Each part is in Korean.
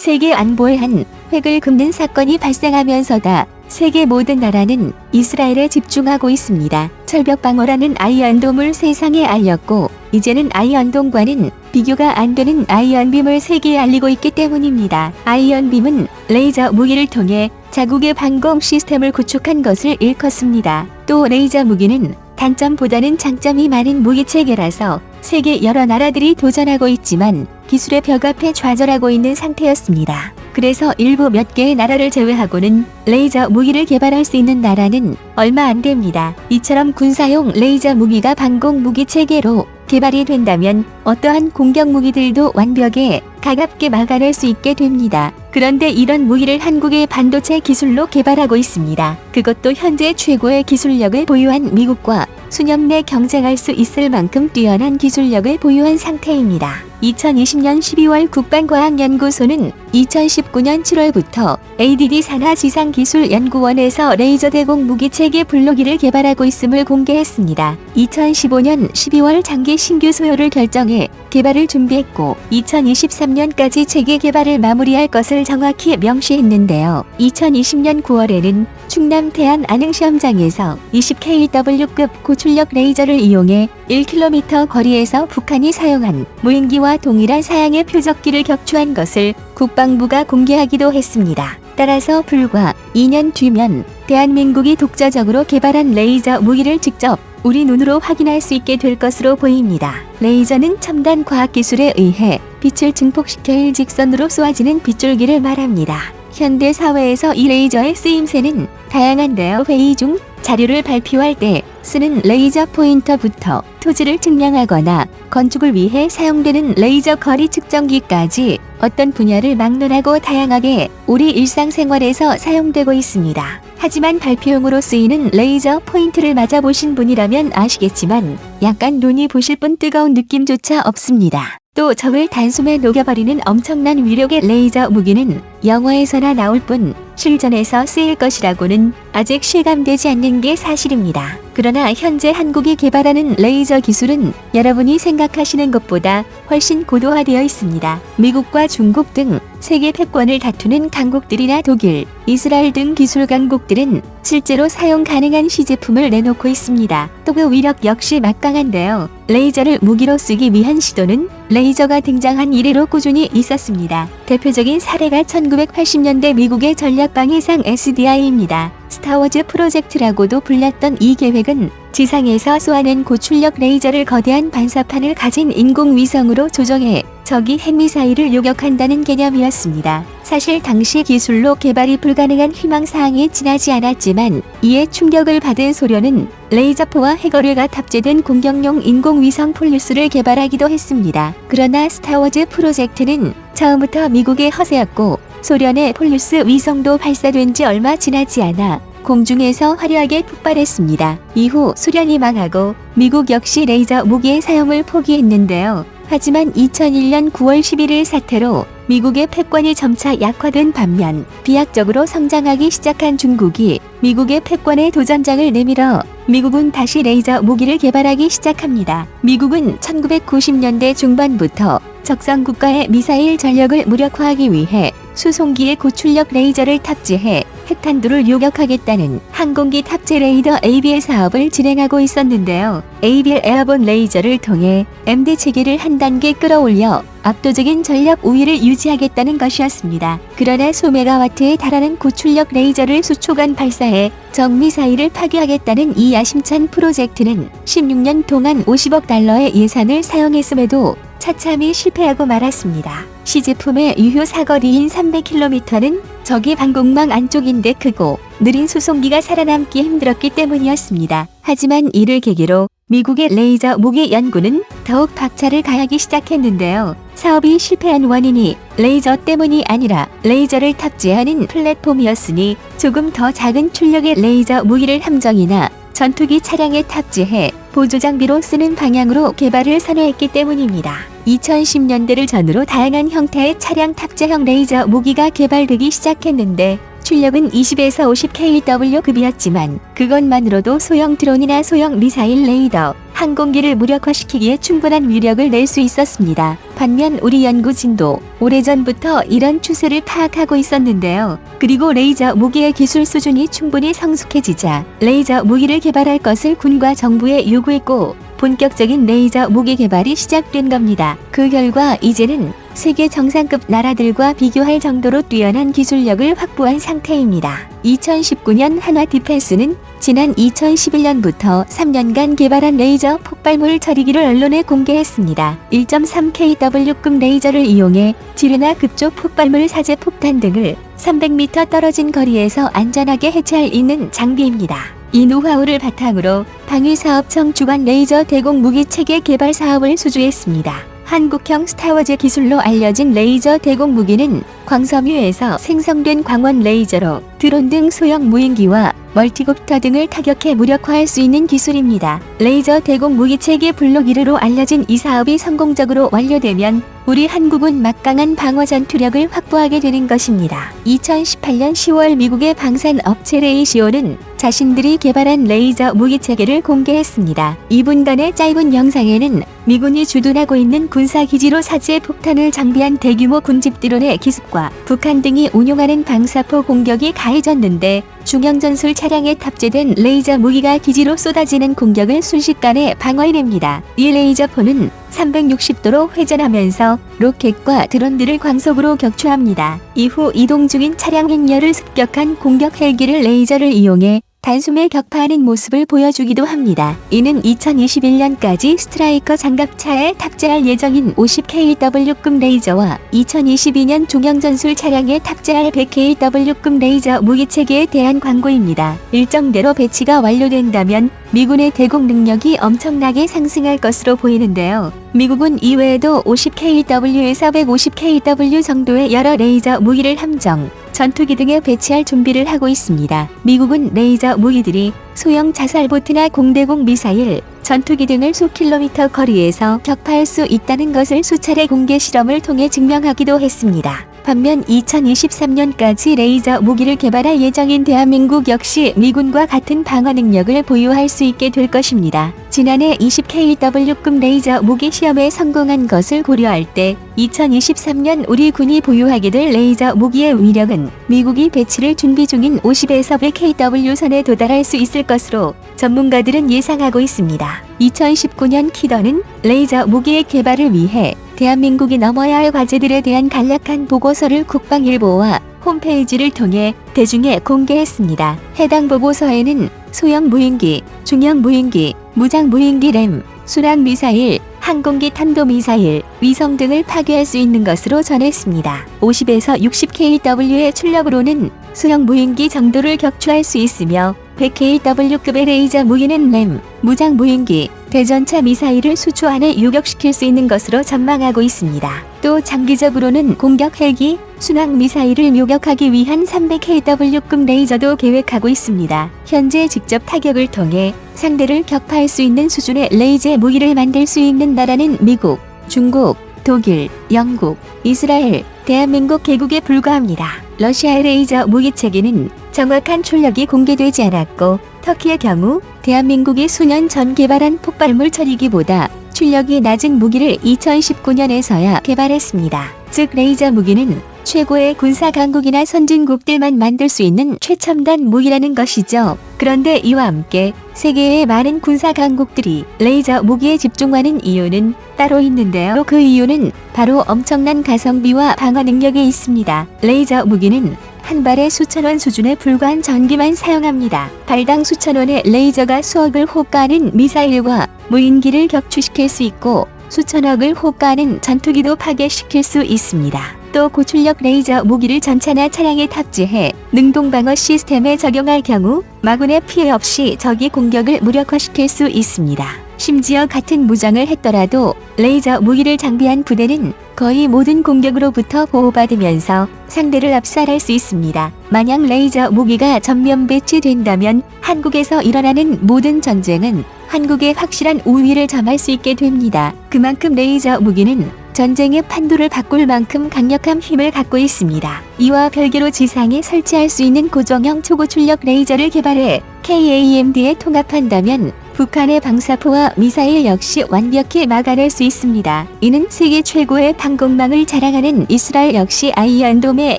세계 안보에 한 획을 긋는 사건이 발생하면서다 세계 모든 나라는 이스라엘에 집중하고 있습니다. 철벽방어라는 아이언돔을 세상에 알렸고 이제는 아이언돔과는 비교가 안 되는 아이언빔을 세계에 알리고 있기 때문입니다. 아이언빔은 레이저 무기를 통해 자국의 방공 시스템을 구축한 것을 일컫습니다. 또 레이저 무기는 단점보다는 장점이 많은 무기체계라서 세계 여러 나라들이 도전하고 있지만 기술의 벽 앞에 좌절하고 있는 상태였습니다. 그래서 일부 몇 개의 나라를 제외하고는 레이저 무기를 개발할 수 있는 나라는 얼마 안 됩니다. 이처럼 군사용 레이저 무기가 방공 무기 체계로 개발이 된다면 어떠한 공격 무기들도 완벽에 가깝게 막아낼 수 있게 됩니다. 그런데 이런 무기를 한국의 반도체 기술로 개발하고 있습니다. 그것도 현재 최고의 기술력을 보유한 미국과 수년 내 경쟁할 수 있을 만큼 뛰어난 기술력을 보유한 상태입니다. 2020년 12월 국방과학연구소는 2019년 7월부터 ADD 산하지상기술연구원에서 레이저 대공 무기체계 블로기를 개발하고 있음을 공개했습니다. 2015년 12월 장기 신규 소요를 결정해 개발을 준비했고 2023년까지 체계 개발을 마무리할 것을 정확히 명시했는데요. 2020년 9월에는 충남 태안 안흥시험장에서 20kW급 고출력 레이저를 이용해 1km 거리에서 북한이 사용한 무인기와 동일한 사양의 표적기를 격추한 것을 국방부가 공개하기도 했습니다. 따라서 불과 2년 뒤면 대한민국이 독자적으로 개발한 레이저 무기를 직접 우리 눈으로 확인할 수 있게 될 것으로 보입니다. 레이저는 첨단 과학기술에 의해 빛을 증폭시켜 일직선으로 쏘아지는 빗줄기를 말합니다. 현대 사회에서 이 레이저의 쓰임새는 다양한데요. 회의 중 자료를 발표할 때 쓰는 레이저 포인터부터 토지를 측량하거나 건축을 위해 사용되는 레이저 거리 측정기까지 어떤 분야를 막론하고 다양하게 우리 일상생활에서 사용되고 있습니다. 하지만 발표용으로 쓰이는 레이저 포인트를 맞아보신 분이라면 아시겠지만 약간 눈이 부실 뿐 뜨거운 느낌조차 없습니다. 또 적을 단숨에 녹여버리는 엄청난 위력의 레이저 무기는 영화에서나 나올 뿐 실전에서 쓰일 것이라고는 아직 실감되지 않는 게 사실입니다. 그러나 현재 한국이 개발하는 레이저 기술은 여러분이 생각하시는 것보다 훨씬 고도화되어 있습니다. 미국과 중국 등 세계 패권을 다투는 강국들이나 독일, 이스라엘 등 기술 강국들은 실제로 사용 가능한 시제품을 내놓고 있습니다. 또 그 위력 역시 막강한데요. 레이저를 무기로 쓰기 위한 시도는 레이저가 등장한 이래로 꾸준히 있었습니다. 대표적인 사례가 1980년대 미국의 전략방위상 SDI입니다. 스타워즈 프로젝트라고도 불렸던 이 계획은 지상에서 쏘아낸 고출력 레이저를 거대한 반사판을 가진 인공위성으로 조정해 적이 핵미사일을 요격한다는 개념이었습니다. 사실 당시 기술로 개발이 불가능한 희망사항이 지나지 않았지만 이에 충격을 받은 소련은 레이저포와 해거류가 탑재된 공격용 인공위성 폴루스를 개발하기도 했습니다. 그러나 스타워즈 프로젝트는 처음부터 미국의 허세였고 소련의 폴루스 위성도 발사된 지 얼마 지나지 않아 공중에서 화려하게 폭발했습니다. 이후 소련이 망하고 미국 역시 레이저 무기의 사용을 포기했는데요. 하지만 2001년 9월 11일 사태로 미국의 패권이 점차 약화된 반면 비약적으로 성장하기 시작한 중국이 미국의 패권에 도전장을 내밀어 미국은 다시 레이저 무기를 개발하기 시작합니다. 미국은 1990년대 중반부터 적성 국가의 미사일 전력을 무력화하기 위해 수송기에 고출력 레이저를 탑재해 핵탄두를 요격하겠다는 항공기 탑재 레이더 ABL 사업을 진행하고 있었는데요. ABL 에어본 레이저를 통해 MD 체계를 한 단계 끌어올려 압도적인 전력 우위를 유지하겠다는 것이었습니다. 그러나 수메가와트에 달하는 고출력 레이저를 수초간 발사해 적 미사일을 파괴하겠다는 이 야심찬 프로젝트는 16년 동안 50억 달러의 예산을 사용했음에도 처참히 실패하고 말았습니다. 시제품의 유효 사거리인 300km는 적이 방공망 안쪽인데 크고 느린 수송기가 살아남기 힘들었기 때문이었습니다. 하지만 이를 계기로 미국의 레이저 무기 연구는 더욱 박차를 가하기 시작했는데요. 사업이 실패한 원인이 레이저 때문이 아니라 레이저를 탑재하는 플랫폼이었으니 조금 더 작은 출력의 레이저 무기를 함정이나 전투기 차량에 탑재해 보조장비로 쓰는 방향으로 개발을 선호했기 때문입니다. 2010년대를 전후로 다양한 형태의 차량 탑재형 레이저 무기가 개발되기 시작했는데 출력은 20에서 50kW급이었지만 그것만으로도 소형 드론이나 소형 미사일 레이더, 항공기를 무력화시키기에 충분한 위력을 낼 수 있었습니다. 반면 우리 연구진도 오래전부터 이런 추세를 파악하고 있었는데요. 그리고 레이저 무기의 기술 수준이 충분히 성숙해지자 레이저 무기를 개발할 것을 군과 정부에 요구했고 본격적인 레이저 무기 개발이 시작된 겁니다. 그 결과 이제는 세계 정상급 나라들과 비교할 정도로 뛰어난 기술력을 확보한 상태입니다. 2019년 한화 디펜스는 지난 2011년부터 3년간 개발한 레이저 폭발물 처리기를 언론에 공개했습니다. 1.3kW급 레이저를 이용해 지뢰나 급조 폭발물 사제 폭탄 등을 300m 떨어진 거리에서 안전하게 해체할 있는 장비입니다. 이 노하우를 바탕으로 방위사업청 주관 레이저 대공 무기 체계 개발 사업을 수주했습니다. 한국형 스타워즈 기술로 알려진 레이저 대공 무기는 광섬유에서 생성된 광원 레이저로 드론 등 소형 무인기와 멀티콥터 등을 타격해 무력화할 수 있는 기술입니다. 레이저 대공 무기 체계 블록 1호로 알려진 이 사업이 성공적으로 완료되면 우리 한국은 막강한 방어 전투력을 확보하게 되는 것입니다. 2018년 10월 미국의 방산 업체 레이시오는 자신들이 개발한 레이저 무기 체계를 공개했습니다. 2분간의 짧은 영상에는 미군이 주둔하고 있는 군사기지로 사제 폭탄을 장비한 대규모 군집 드론의 기습과 북한 등이 운용하는 방사포 공격이 가해졌는데 중형전술 차량에 탑재된 레이저 무기가 기지로 쏟아지는 공격을 순식간에 방어해냅니다. 이 레이저포는 360도로 회전하면서 로켓과 드론들을 광속으로 격추합니다. 이후 이동 중인 차량 행렬을 습격한 공격 헬기를 레이저를 이용해 단숨에 격파하는 모습을 보여주기도 합니다. 이는 2021년까지 스트라이커 장갑차에 탑재할 예정인 50kW급 레이저와 2022년 중형전술 차량에 탑재할 100kW급 레이저 무기체계에 대한 광고입니다. 일정대로 배치가 완료된다면 미군의 대공 능력이 엄청나게 상승할 것으로 보이는데요. 미국은 이외에도 50kW에서 150kW 정도의 여러 레이저 무기를 함정, 전투기 등에 배치할 준비를 하고 있습니다. 미국은 레이저 무기들이 소형 자살보트나 공대공 미사일, 전투기 등을 수킬로미터 거리에서 격파할 수 있다는 것을 수차례 공개 실험을 통해 증명하기도 했습니다. 반면 2023년까지 레이저 무기를 개발할 예정인 대한민국 역시 미군과 같은 방어 능력을 보유할 수 있게 될 것입니다. 지난해 20kW급 레이저 무기 시험에 성공한 것을 고려할 때 2023년 우리 군이 보유하게 될 레이저 무기의 위력은 미국이 배치를 준비 중인 50에서 100kW 선에 도달할 수 있을 것으로 전문가들은 예상하고 있습니다. 2019년 키더는 레이저 무기의 개발을 위해 대한민국이 넘어야 할 과제들에 대한 간략한 보고서를 국방일보와 홈페이지를 통해 대중에 공개했습니다. 해당 보고서에는 소형 무인기, 중형 무인기, 무장 무인기 램, 순항 미사일, 항공기 탄도미사일, 위성 등을 파괴할 수 있는 것으로 전했습니다. 50에서 60kW의 출력으로는 소형 무인기 정도를 격추할 수 있으며 100kW급의 레이저 무기는 램, 무장 무인기, 대전차 미사일을 수초 안에 요격시킬 수 있는 것으로 전망하고 있습니다. 또 장기적으로는 공격 헬기, 순항 미사일을 요격하기 위한 300kW급 레이저도 계획하고 있습니다. 현재 직접 타격을 통해 상대를 격파할 수 있는 수준의 레이저 무기를 만들 수 있는 나라는 미국, 중국, 독일, 영국, 이스라엘, 대한민국 개국에 불과합니다. 러시아의 레이저 무기 체계는 정확한 출력이 공개되지 않았고 터키의 경우 대한민국이 수년 전 개발한 폭발물 처리기보다 출력이 낮은 무기를 2019년에서야 개발했습니다. 즉 레이저 무기는 최고의 군사 강국이나 선진국들만 만들 수 있는 최첨단 무기라는 것이죠. 그런데 이와 함께 세계의 많은 군사 강국들이 레이저 무기에 집중하는 이유는 따로 있는데요. 그 이유는 바로 엄청난 가성비와 방어 능력에 있습니다. 레이저 무기는 한 발에 수천원 수준에 불과한 전기만 사용합니다. 발당 수천원의 레이저가 수억을 호가하는 미사일과 무인기를 격추시킬 수 있고 수천억을 호가하는 전투기도 파괴시킬 수 있습니다. 또 고출력 레이저 무기를 전차나 차량에 탑재해 능동방어 시스템에 적용할 경우 마군의 피해 없이 적의 공격을 무력화시킬 수 있습니다. 심지어 같은 무장을 했더라도 레이저 무기를 장비한 부대는 거의 모든 공격으로부터 보호받으면서 상대를 압살할 수 있습니다. 만약 레이저 무기가 전면 배치된다면 한국에서 일어나는 모든 전쟁은 한국의 확실한 우위를 점할 수 있게 됩니다. 그만큼 레이저 무기는 전쟁의 판도를 바꿀 만큼 강력한 힘을 갖고 있습니다. 이와 별개로 지상에 설치할 수 있는 고정형 초고출력 레이저를 개발해 KAMD에 통합한다면 북한의 방사포와 미사일 역시 완벽히 막아낼 수 있습니다. 이는 세계 최고의 방공망을 자랑하는 이스라엘 역시 아이언돔의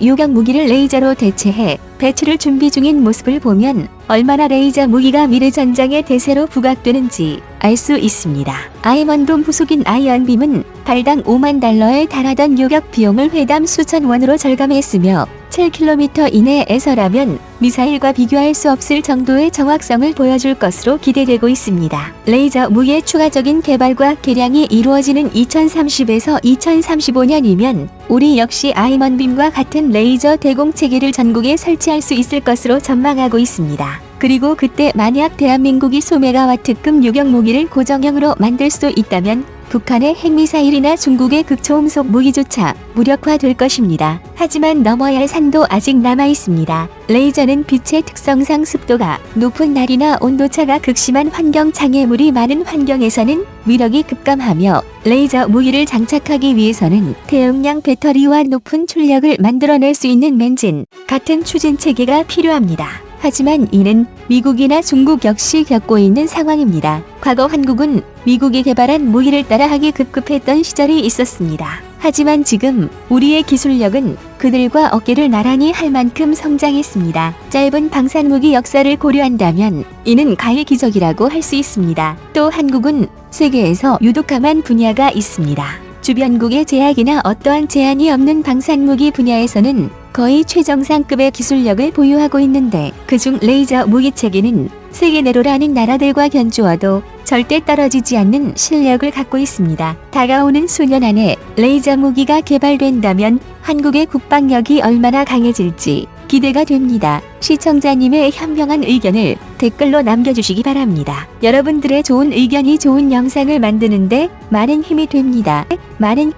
요격 무기를 레이저로 대체해 배치를 준비 중인 모습을 보면 얼마나 레이저 무기가 미래 전장의 대세로 부각되는지 알 수 있습니다. 아이언돔 후속인 아이언빔은 발당 5만 달러에 달하던 요격 비용을 회담 수천 원으로 절감했으며 7km 이내에서라면 미사일과 비교할 수 없을 정도의 정확성을 보여줄 것으로 기대되고 있습니다. 레이저 무기의 추가적인 개발과 개량이 이루어지는 2030에서 2035년이면 우리 역시 아이언빔과 같은 레이저 대공 체계를 전국에 설치할 수 있을 것으로 전망하고 있습니다. 그리고 그때 만약 대한민국이 소메가와트급 요격 무기를 고정형으로 만들 수 있다면 북한의 핵미사일이나 중국의 극초음속 무기조차 무력화될 것입니다. 하지만 넘어야 할 산도 아직 남아 있습니다. 레이저는 빛의 특성상 습도가 높은 날이나 온도차가 극심한 환경 장애물이 많은 환경에서는 위력이 급감하며 레이저 무기를 장착하기 위해서는 대용량 배터리와 높은 출력을 만들어낼 수 있는 맨진 같은 추진 체계가 필요합니다. 하지만 이는 미국이나 중국 역시 겪고 있는 상황입니다. 과거 한국은 미국이 개발한 무기를 따라하기 급급했던 시절이 있었습니다. 하지만 지금 우리의 기술력은 그들과 어깨를 나란히 할 만큼 성장했습니다. 짧은 방산무기 역사를 고려한다면 이는 가히 기적이라고 할 수 있습니다. 또 한국은 세계에서 유독 강한 분야가 있습니다. 주변국의 제약이나 어떠한 제한이 없는 방산무기 분야에서는 거의 최정상급의 기술력을 보유하고 있는데 그중 레이저 무기 체계는 세계 내로라는 나라들과 견주어도 절대 떨어지지 않는 실력을 갖고 있습니다. 다가오는 수년 안에 레이저 무기가 개발된다면 한국의 국방력이 얼마나 강해질지 기대가 됩니다. 시청자님의 현명한 의견을 댓글로 남겨주시기 바랍니다. 여러분들의 좋은 의견이 좋은 영상을 만드는데 많은 힘이 됩니다. 많은